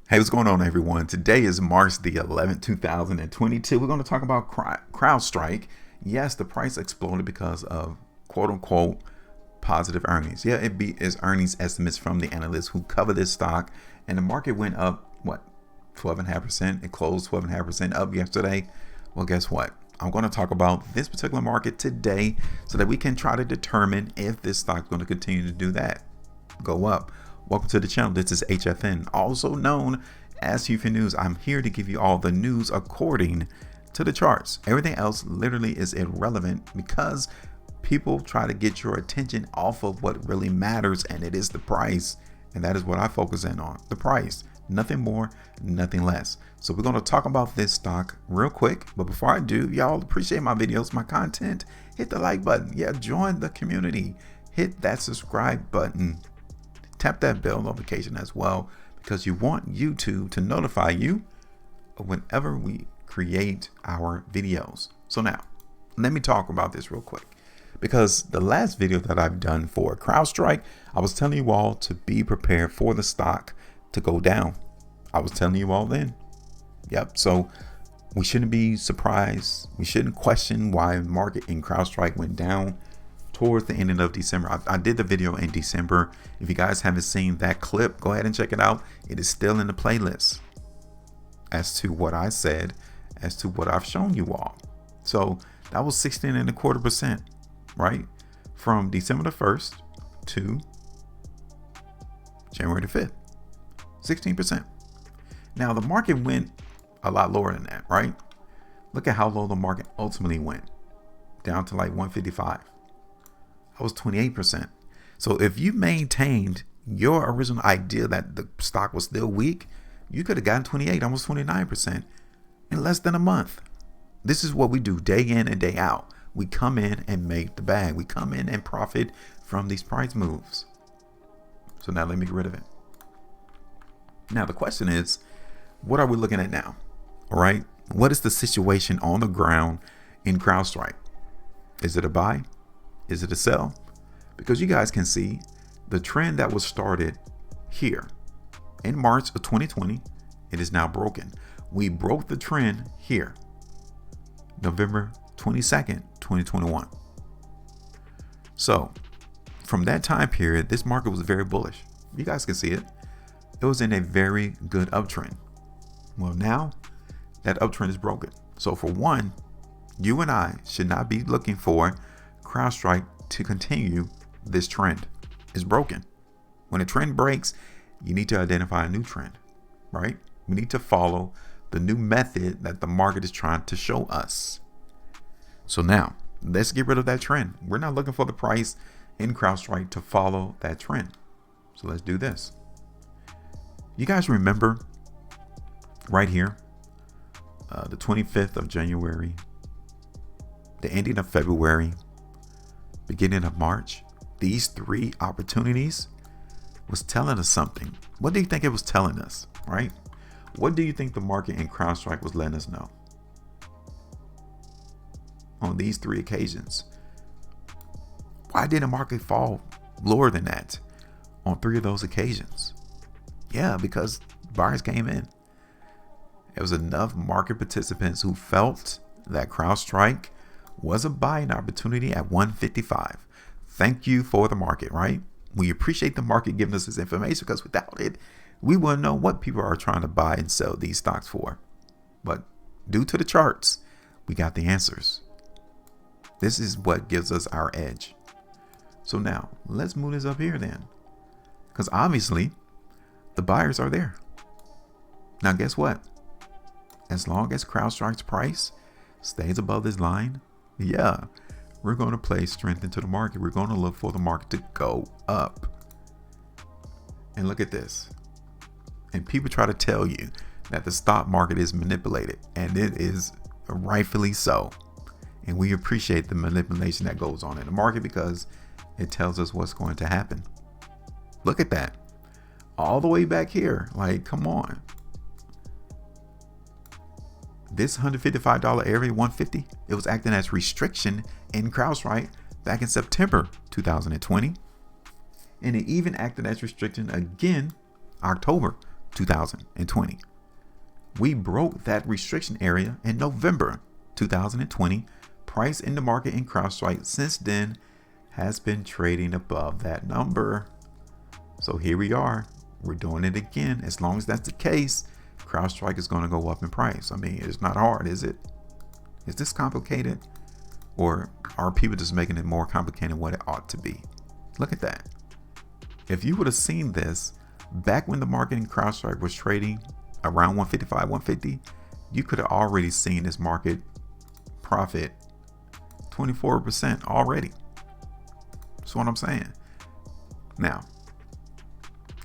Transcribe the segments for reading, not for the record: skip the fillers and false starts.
Hey, what's going on, everyone? Today is March the 11th, 2022. We're going to talk about Crowdstrike. Yes, the price exploded because of quote unquote positive earnings. Yeah, it's earnings estimates from the analysts who cover this stock, and the market went up, what, 12.5%? It closed 12.5% up yesterday. Well, guess what? I'm going to talk about this particular market today so that we can try to determine if this stock is going to continue to do that, go up. Welcome to the channel. This is HueFin, also known as HueFin News. I'm here to give you all the news according to the charts. Everything else literally is irrelevant because people try to get your attention off of what really matters, and it is the price. And that is what I focus in on, the price. Nothing more, nothing less. So we're going to talk about this stock real quick. But before I do, y'all appreciate my videos, my content, hit the like button. Yeah, join the community. Hit that subscribe button. Tap that bell notification as well, because you want YouTube to notify you whenever we create our videos. So now, let me talk about this real quick, because the last video that I've done for Crowdstrike, I was telling you all to be prepared for the stock to go down. I was telling you all then. Yep. So we shouldn't be surprised. We shouldn't question why the market in Crowdstrike went down towards the ending of December. I did the video in December. If you guys haven't seen that clip, go ahead and check it out. It is still in the playlist as to what I said, as to what I've shown you all. So that was 16.25%, right? From December the 1st to January the 5th, 16%. Now the market went a lot lower than that, right? Look at how low the market ultimately went, down to like 155. That was 28%. So if you maintained your original idea that the stock was still weak, you could have gotten 28, almost 29% in less than a month. This is what we do day in and day out. We come in and make the bag. We come in and profit from these price moves. So now let me get rid of it. Now the question is, what are we looking at now? All right. What is the situation on the ground in Crowdstrike? Is it a buy? Is it a sell? Because you guys can see the trend that was started here in March of 2020, it is now broken. We broke the trend here, November 22nd, 2021. So from that time period, this market was very bullish. You guys can see it. It was in a very good uptrend. Well, now that uptrend is broken. So for one, you and I should not be looking for Crowdstrike to continue this trend. Is broken. When a trend breaks, you need to identify a new trend, right? We need to follow the new method that the market is trying to show us. So now let's get rid of that trend. We're not looking for the price in Crowdstrike to follow that trend. So let's do this. You guys remember right here, the 25th of January, the ending of February, beginning of March, these three opportunities was telling us something. What do you think it was telling us, right? What do you think the market in Crowdstrike was letting us know on these three occasions? Why did the market fall lower than that on three of those occasions? Yeah, because buyers came in. There was enough market participants who felt that Crowdstrike was a buying opportunity at 155. Thank you for the market, right? We appreciate the market giving us this information, because without it, we wouldn't know what people are trying to buy and sell these stocks for. But due to the charts, we got the answers. This is what gives us our edge. So now let's move this up here then, because obviously the buyers are there. Now guess what? As long as Crowdstrike's price stays above this line, yeah, we're going to play strength into the market. We're going to look for the market to go up. And look at this. And people try to tell you that the stock market is manipulated, and it is rightfully so. And we appreciate the manipulation that goes on in the market because it tells us what's going to happen. Look at that. All the way back here. Like, come on. This $155 area, 150, it was acting as restriction in Crowdstrike back in September 2020. And it even acted as restriction again October 2020. We broke that restriction area in November 2020. Price in the market in Crowdstrike since then has been trading above that number. So here we are. We're doing it again. As long as that's the case, Crowdstrike is going to go up in price. I mean, it's not hard, is it? Is this complicated? Or are people just making it more complicated than what it ought to be? Look at that. If you would have seen this back when the market in Crowdstrike was trading around 155, 150, you could have already seen this market profit 24% already. That's what I'm saying. Now,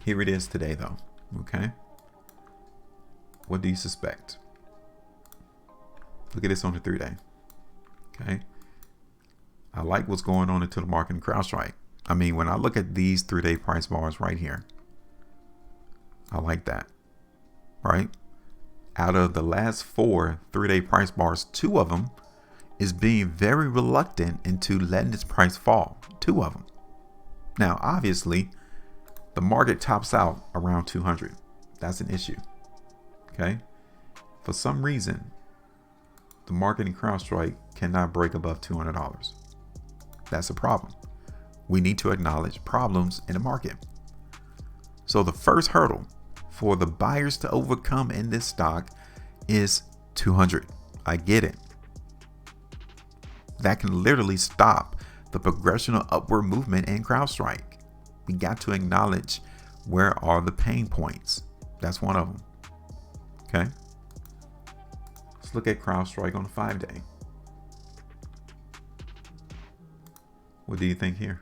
here it is today though. Okay. What do you suspect? Look at this on the 3-day. Okay. I like what's going on into the market in Crowdstrike. I mean, when I look at these 3-day price bars right here, I like that, right? Out of the last 4 3-day price bars, 2 of them is being very reluctant into letting its price fall. 2 of them. Now, obviously, the market tops out around 200. That's an issue. Okay. For some reason, the market in Crowdstrike cannot break above $200. That's a problem. We need to acknowledge problems in the market. So the first hurdle for the buyers to overcome in this stock is 200. I get it. That can literally stop the progressional upward movement in Crowdstrike. We got to acknowledge where are the pain points. That's one of them. Okay. Let's look at Crowdstrike on the 5-day. What do you think here?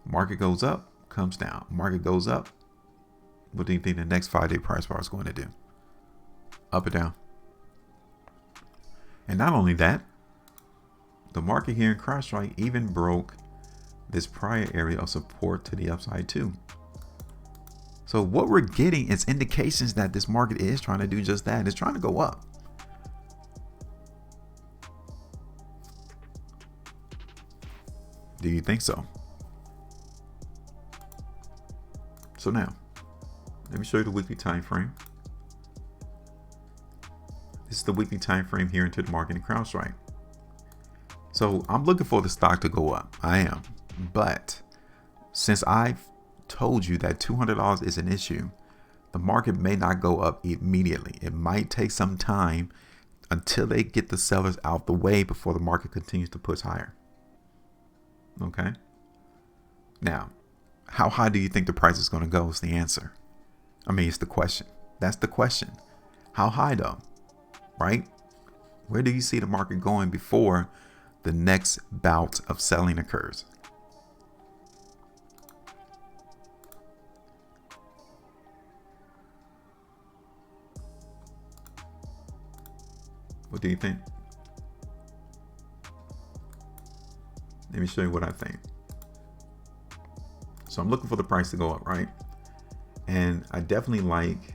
Market goes up, comes down. Market goes up. What do you think the next 5-day price bar is going to do? Up or down? And not only that, the market here in Crowdstrike even broke this prior area of support to the upside too. So what we're getting is indications that this market is trying to do just that. It's trying to go up. Do you think so? So now, let me show you the weekly time frame. This is the weekly time frame here into the market in Crowdstrike. So I'm looking for the stock to go up. I am. But since I've told you that $200 is an issue, the market may not go up immediately. It might take some time until they get the sellers out the way before the market continues to push higher. Okay. Now, how high do you think the price is going to go is the answer. I mean, it's the question. That's the question. How high though? Right? Where do you see the market going before the next bout of selling occurs? What do you think? Let me show you what I think. So I'm looking for the price to go up, right? And I definitely like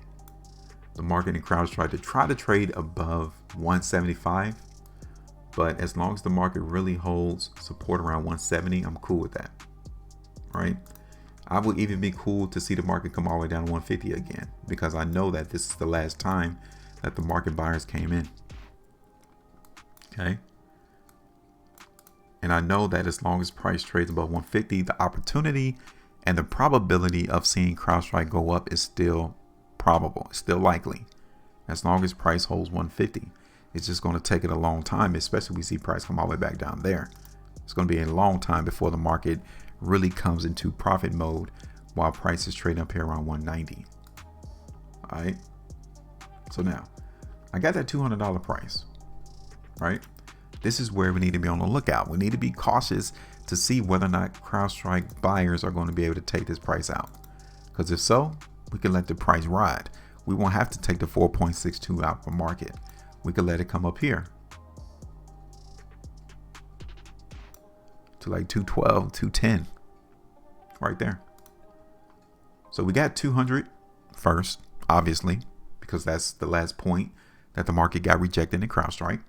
the market in Crowdstrike to try to trade above 175. But as long as the market really holds support around 170, I'm cool with that, right? I would even be cool to see the market come all the way down to 150 again, because I know that this is the last time that the market buyers came in. Okay. And I know that as long as price trades above 150, the opportunity and the probability of seeing Crowdstrike go up is still probable. It's still likely. As long as price holds 150, it's just going to take it a long time, especially if we see price come all the way back down there. It's going to be a long time before the market really comes into profit mode while price is trading up here around 190. All right. So now I got that $200 price, right? This is where we need to be on the lookout. We need to be cautious to see whether or not Crowdstrike buyers are going to be able to take this price out. Because if so, we can let the price ride. We won't have to take the 4.62 out for market. We could let it come up here to like 212, 210, right there. So we got 200 first, obviously, because that's the last point that the market got rejected in Crowdstrike.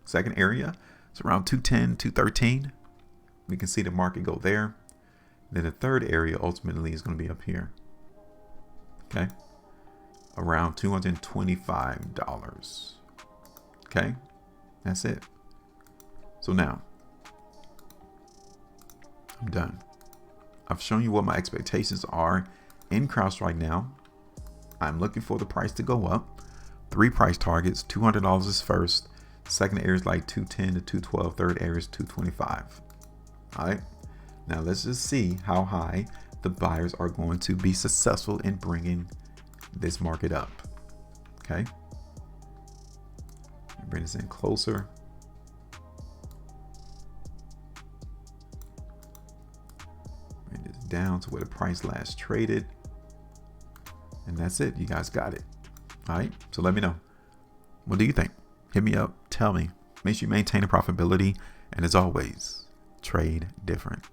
Second area, it's around 210, 213. We can see the market go there. Then the third area ultimately is going to be up here Okay. Around $225. Okay. That's it. So now I'm done. I've shown you what my expectations are in Crowdstrike now. I'm looking for the price to go up. 3 price targets. $200 is first. Second area is like 210 to 212. Third area is 225. All right. Now let's just see how high the buyers are going to be successful in bringing this market up. Okay. Bring this in closer. Bring this down to where the price last traded. And that's it. You guys got it. All right. So let me know. What do you think? Hit me up. Tell me. Make sure you maintain a profitability. And as always, trade different.